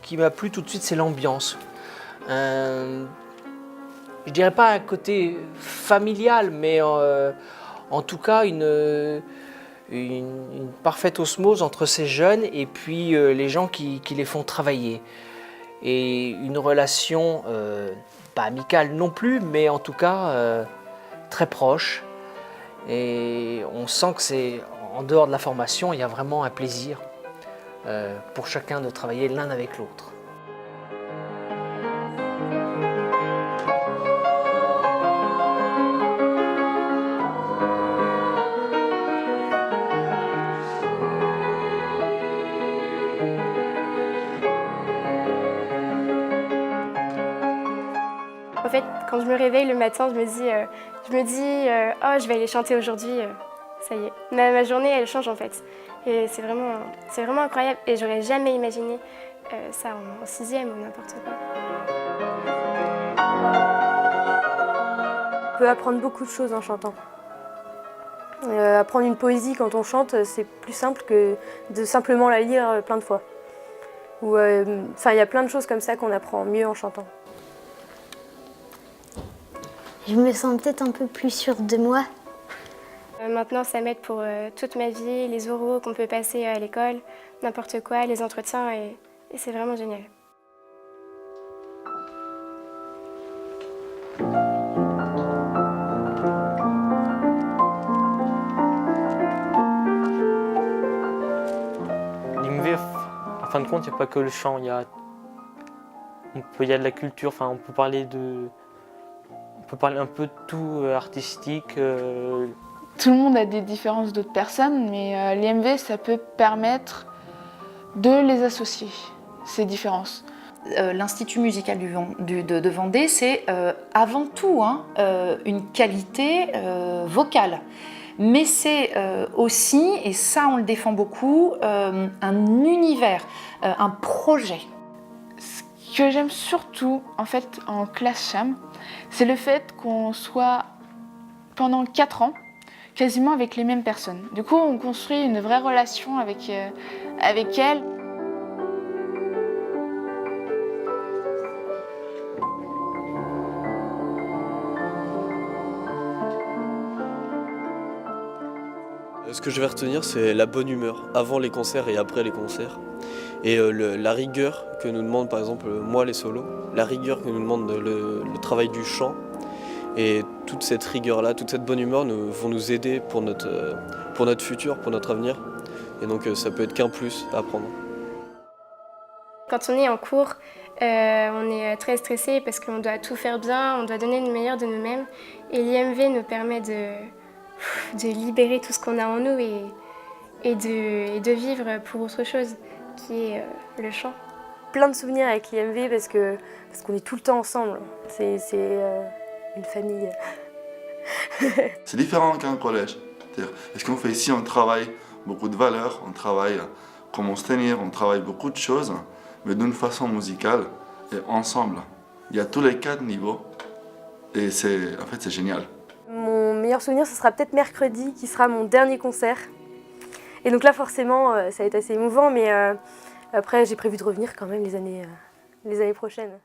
qui m'a plu tout de suite, c'est l'ambiance. Je dirais pas un côté familial, mais en tout cas une parfaite osmose entre ces jeunes et puis les gens qui les font travailler. Et une relation, pas amicale non plus, mais en tout cas très proche. Et on sent que c'est, en dehors de la formation, il y a vraiment un plaisir pour chacun de travailler l'un avec l'autre. En fait, quand je me réveille le matin, je me dis oh, je vais aller chanter aujourd'hui, ça y est. Ma journée, elle change en fait. Et c'est vraiment incroyable. Et j'aurais jamais imaginé ça en 6e ou n'importe quoi. On peut apprendre beaucoup de choses en chantant. Apprendre une poésie quand on chante, c'est plus simple que de simplement la lire plein de fois. Il y a plein de choses comme ça qu'on apprend mieux en chantant. Je me sens peut-être un peu plus sûre de moi. Maintenant, ça m'aide pour toute ma vie, les oraux qu'on peut passer à l'école, n'importe quoi, les entretiens, et c'est vraiment génial. L'IMV, en fin de compte, il n'y a pas que le chant, il y a de la culture, on peut parler un peu de tout, artistique. Tout le monde a des différences d'autres personnes, mais l'IMV, ça peut permettre de les associer, ces différences. L'Institut musical de Vendée, c'est avant tout une qualité vocale. Mais c'est aussi, et ça on le défend beaucoup, un univers, un projet. Ce que j'aime surtout en fait en classe cham, c'est le fait qu'on soit pendant 4 ans quasiment avec les mêmes personnes. Du coup, on construit une vraie relation avec elles. Ce que je vais retenir, c'est la bonne humeur avant les concerts et après les concerts. Et la rigueur que nous demande, par exemple, moi les solos, la rigueur que nous demande le travail du chant. Et toute cette rigueur-là, toute cette bonne humeur vont nous aider pour notre futur, pour notre avenir. Et donc ça peut être qu'un plus à apprendre. Quand on est en cours, on est très stressé parce qu'on doit tout faire bien, on doit donner le meilleur de nous-mêmes. Et l'IMV nous permet de libérer tout ce qu'on a en nous et de vivre pour autre chose, qui est le chant. Plein de souvenirs avec l'IMV parce qu'on est tout le temps ensemble. C'est une famille. C'est différent qu'un collège. Est-ce qu'on fait ici, on travaille beaucoup de valeurs, on travaille comment se tenir, on travaille beaucoup de choses, mais d'une façon musicale et ensemble. Il y a tous les 4 niveaux et en fait c'est génial. Mon meilleur souvenir, ce sera peut-être mercredi, qui sera mon dernier concert. Et donc là, forcément, ça va être assez émouvant, mais après, j'ai prévu de revenir quand même les années prochaines.